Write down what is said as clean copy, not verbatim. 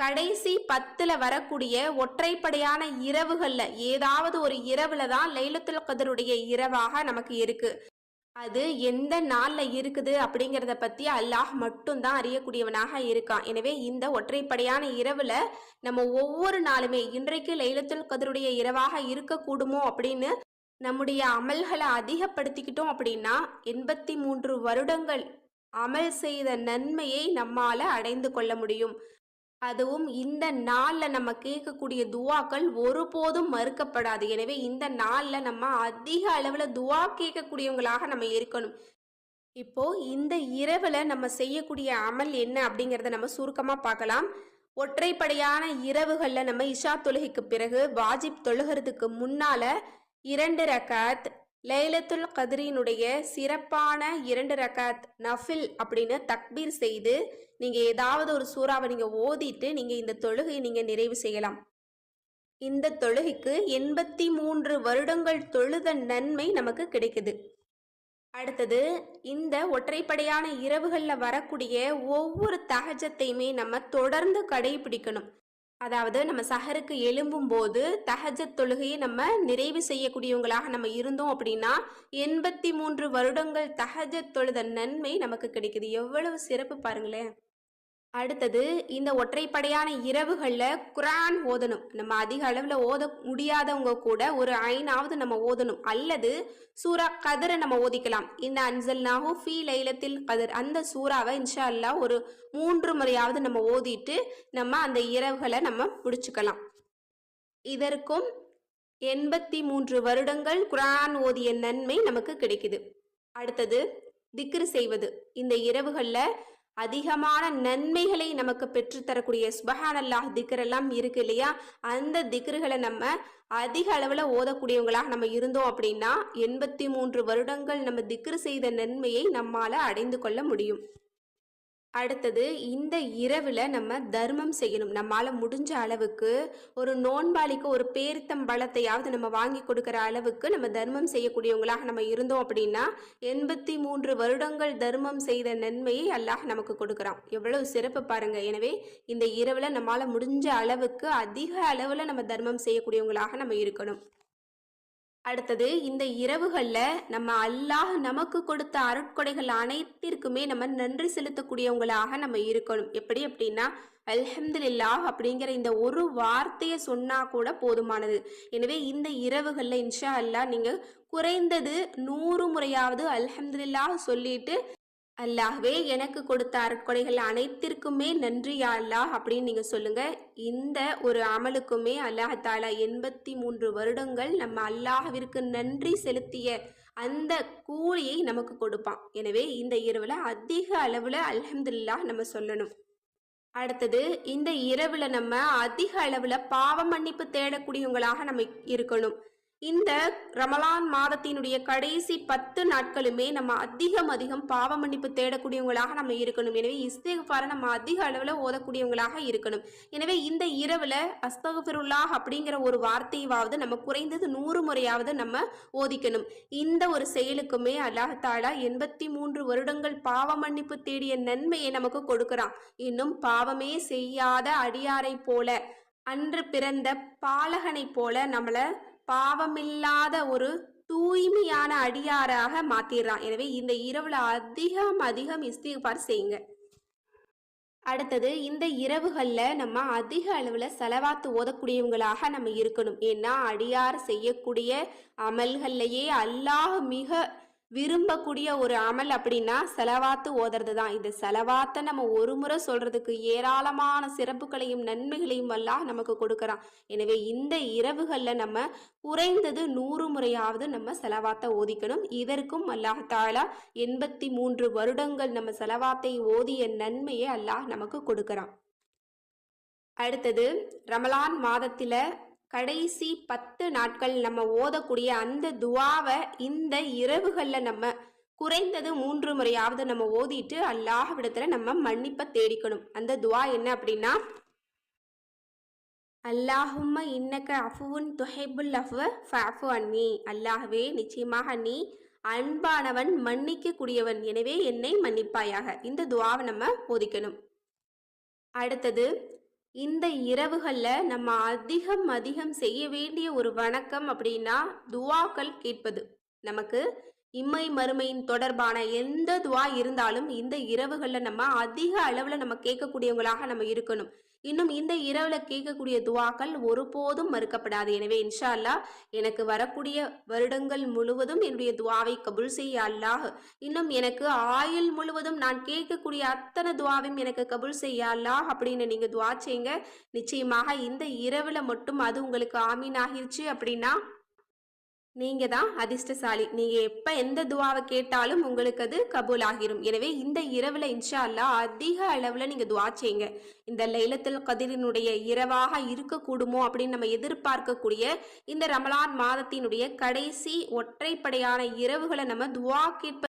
கடைசி 10ல் வரக்கூடிய ஒற்றைப்படையான இரவுகள்ல ஏதாவது ஒரு இரவுல தான் லைலத்துல் கத்ருடைய இரவாக நமக்கு இருக்கு. அது எந்த நாள்ல இருக்குது அப்படிங்கிறத பத்தி அல்லாஹ் மட்டும்தான் அறியக்கூடியவனாக இருக்கான். எனவே இந்த ஒற்றைப்படையான இரவுல நம்ம ஒவ்வொரு நாளுமே இன்றைக்கு லைலத்துல் கத்ருடைய இரவாக இருக்கக்கூடுமோ அப்படின்னு நம்முடைய அமல்களை அதிகப்படுத்திக்கிட்டோம் அப்படின்னா 83 வருடங்கள் அமல் செய்த நன்மையை நம்மால அடைந்து கொள்ள முடியும். அதுவும் இந்த நாள்ல நம்ம கேட்கக்கூடிய துவாக்கள் ஒருபோதும் மறுக்கப்படாது. எனவே இந்த நாள்ல நம்ம அதிக அளவுல துவா கேட்கக்கூடியவங்களாக நம்ம இருக்கணும். இப்போ இந்த இரவுல நம்ம செய்யக்கூடிய அமல் என்ன அப்படிங்கிறத நம்ம சுருக்கமா பார்க்கலாம். ஒற்றைப்படையான இரவுகள்ல நம்ம இஷா தொழுகைக்கு பிறகு வாஜிப் தொழுகிறதுக்கு முன்னால 2 ரக்காத் லைலத்துல் கத்ரினுடைய சிறப்பான 2 ரக்காத் நஃபில் அப்படின்னு தக்பீர் செய்து நீங்க ஏதாவது ஒரு சூறாவை நீங்க ஓதிட்டு நீங்க இந்த தொழுகையை நீங்க நிறைவு செய்யலாம். இந்த தொழுகைக்கு 83 வருடங்கள் தொழுத நன்மை நமக்கு கிடைக்குது. அடுத்தது இந்த ஒற்றைப்படையான இரவுகளில் வரக்கூடிய ஒவ்வொரு தஹஜத்தையுமே நம்ம தொடர்ந்து கடைபிடிக்கணும். அதாவது நம்ம சஹருக்கு எழும்பும் போது தஹஜத் தொழுகையை நம்ம நிறைவு செய்யக்கூடியவங்களாக நம்ம இருந்தோம் அப்படின்னா 83 வருடங்கள் தஹஜத் தொழுத நன்மை நமக்கு கிடைக்குது. எவ்வளவு சிறப்பு பாருங்களேன். அடுத்தது இந்த ஒற்றைப்படையான இரவுகளில் குர்ஆன் ஓதணும். நம்ம அதிக அளவில் ஓத முடியாதவங்க கூட ஒரு 5ஆவது நம்ம ஓதணும். அல்லது சூரா கதரை நம்ம ஓதிக்கலாம். இந்த அன்சல்நாஹு ஃபீ லைலத்தில் கதர் அந்த சூறாவை இன்ஷா அல்லாஹ் ஒரு 3 முறையாவது நம்ம ஓதிட்டு நம்ம அந்த இரவுகளை நம்ம முடிச்சுக்கலாம். இதற்கும் 83 வருடங்கள் குர்ஆன் ஓதிய நன்மை நமக்கு கிடைக்குது. அடுத்தது திக்ர் செய்வது. இந்த இரவுகளில் அதிகமான நன்மைகளை நமக்கு பெற்றுத்தரக்கூடிய சுபஹானல்லாஹ் திக்ர் எல்லாம் இருக்கு இல்லையா, அந்த திக்ருகளை நம்ம அதிக அளவில் ஓதக்கூடியவங்களாக நம்ம இருந்தோம் அப்படின்னா 83 வருடங்கள் நம்ம திக்ரு செய்த நன்மையை நம்மால் அடைந்து கொள்ள முடியும். அடுத்தது இந்த இரவில் நம்ம தர்மம் செய்யணும். நம்மால் முடிஞ்ச அளவுக்கு ஒரு நோன்பாளிக்கு ஒரு பேரித்தம்பழத்தையாவது நம்ம வாங்கி கொடுக்குற அளவுக்கு நம்ம தர்மம் செய்யக்கூடியவங்களாக நம்ம இருந்தோம் அப்படின்னா 83 வருடங்கள் தர்மம் செய்த நன்மையை அல்லாஹ் நமக்கு கொடுக்குறான். எவ்வளவு சிறப்பு பாருங்க. எனவே இந்த இரவில் நம்மால் முடிஞ்ச அளவுக்கு அதிக அளவில் நம்ம தர்மம் செய்யக்கூடியவங்களாக நம்ம இருக்கணும். அடுத்தது இந்த இரவுகளில் நம்ம அல்லாஹ் நமக்கு கொடுத்த அருட்கொடைகள் அனைத்திற்குமே நம்ம நன்றி செலுத்தக்கூடியவங்களாக நம்ம இருக்கணும். எப்படி அப்படின்னா அல்ஹம்துலில்லாஹ் அப்படிங்கிற இந்த ஒரு வார்த்தையை சொன்னா கூட போதுமானது. எனவே இந்த இரவுகளில் இன்ஷா அல்லாஹ் நீங்கள் குறைந்தது 100 முறையாவது அல்ஹம்துலில்லாஹ் சொல்லிட்டு அல்லாஹ்வே எனக்கு கொடுத்த அருட்கொடைகள் அனைத்திற்குமே நன்றி யா அல்லாஹ் அப்படின்னு நீங்கள் சொல்லுங்கள். இந்த ஒரு அமலுக்குமே அல்லாஹ் தாலா 83 வருடங்கள் நம்ம அல்லாஹ்விற்கு நன்றி செலுத்திய அந்த கூலியை நமக்கு கொடுப்பான். எனவே இந்த இரவில் அதிக அளவில் அல்ஹம்துலில்லாஹ் நம்ம சொல்லணும். அடுத்தது இந்த இரவில் நம்ம அதிக அளவில் பாவ மன்னிப்பு தேடக்கூடியவங்களாக நம்ம இருக்கணும். இந்த ரமலான் மாதத்தினுடைய கடைசி 10 நாட்களுமே நம்ம அதிகம் பாவ மன்னிப்பு தேடக்கூடியவங்களாக நம்ம இருக்கணும். எனவே இஸ்திக்ஃபாரை நம்ம அதிக அளவில் ஓதக்கூடியவங்களாக இருக்கணும். எனவே இந்த இரவில் அஸ்தக்ஃபிருல்லாஹ் அப்படிங்கிற ஒரு வார்த்தையாவது நம்ம குறைந்தது 100 முறையாவது நம்ம ஓதிக்கணும். இந்த ஒரு செயலுக்குமே அல்லாஹ் தாலா 83 வருடங்கள் பாவ மன்னிப்பு தேடிய நன்மையை நமக்கு கொடுக்கிறான். இன்னும் பாவமே செய்யாத அடியாரை போல அன்று பிறந்த பாலகனை போல நம்மளை பாவமில்லாத ஒரு தூய்மையான அடியாராக மாத்திடுறான். எனவே இந்த இரவுல அதிகம் இஸ்திக்ஃபார் செய்யுங்க. அடுத்தது இந்த இரவுகளில் நம்ம அதிக அளவில் செலவாத்து ஓதக்கூடியவங்களாக நம்ம இருக்கணும். ஏன்னா அடியார் செய்யக்கூடிய அமல்கள்லையே அல்லாஹ் மிக விரும்பக்கூடிய ஒரு அமல் அப்படின்னா செலவாத்து ஓதுறது தான். இந்த செலவாத்தை நம்ம ஒரு முறை சொல்றதுக்கு ஏராளமான சிறப்புகளையும் நன்மைகளையும் அல்லாஹ் நமக்கு கொடுக்கறான். எனவே இந்த இரவுகளில் நம்ம குறைந்தது 100 முறையாவது நம்ம செலவாத்தை ஓதிக்கணும். இதற்கும் அல்லாஹ் தாலா 83 வருடங்கள் நம்ம செலவாத்தை ஓதிய நன்மையை அல்லாஹ் நமக்கு கொடுக்கறான். அடுத்தது ரமலான் மாதத்தில் கடைசி 10 நாட்கள் நம்ம ஓதக்கூடிய அந்த துவாவை இந்த இரவுகளில் நம்ம குறைந்தது 3 முறையாவது நம்ம ஓதிட்டு அல்லாஹ்விடத்தில் நம்ம மன்னிப்பை தேடிக்கணும். அந்த துவா என்ன அப்படின்னா அல்லாஹும்ம இன்னக அஃபுவுன் துஹிப்புல் அஃவ ஃபஅஃபு அன்னி. அல்லாஹ்வே நிச்சயமாக நீ அன்பானவன் மன்னிக்க கூடியவன், எனவே என்னை மன்னிப்பாயாக. இந்த துவாவை நம்ம ஓதிக்கணும். அடுத்தது இந்த இரவுகள்ல நம்ம அதிகம் அதிகம் செய்ய வேண்டிய ஒரு வணக்கம் அப்படின்னா துவாக்கள் கேட்பது. நமக்கு இம்மை மறுமையின் தொடர்பான எந்த துவா இருந்தாலும் இந்த இரவுகள்ல நம்ம அதிக அளவுல நம்ம கேட்கக்கூடியவங்களாக நம்ம இருக்கணும். இன்னும் இந்த இரவுல கேட்கக்கூடிய துவாக்கள் ஒருபோதும் மறுக்கப்படாது. எனவே இன்ஷா அல்லாஹ் எனக்கு வரக்கூடிய வருடங்கள் முழுவதும் என்னுடைய துவாவை கபூல் செய்ய அல்லாஹ். இன்னும் எனக்கு ஆயுள் முழுவதும் நான் கேட்கக்கூடிய அத்தனை துவாவையும் எனக்கு கபூல் செய்ய அல்லாஹ் அப்படின்னு நீங்க துவா செய்யுங்க. நிச்சயமாக இந்த இரவுல மட்டும் அது உங்களுக்கு ஆமீன் ஆகிருச்சு அப்படின்னா நீங்க தான் அதிர்ஷ்டசாலி. நீங்க எப்ப எந்த துவாவை கேட்டாலும் உங்களுக்கு அது கபூல் ஆகிரும். எனவே இந்த இரவுல இன்ஷா அல்லாஹ் அதிக அளவுல நீங்க துவா செய்யுங்க. இந்த லைலத்துல் கதிரினுடைய இரவாக இருக்கக்கூடுமோ அப்படின்னு நம்ம எதிர்பார்க்கக்கூடிய இந்த ரமலான் மாதத்தினுடைய கடைசி ஒற்றைப்படையான இரவுகளை நம்ம துவா கேட்ப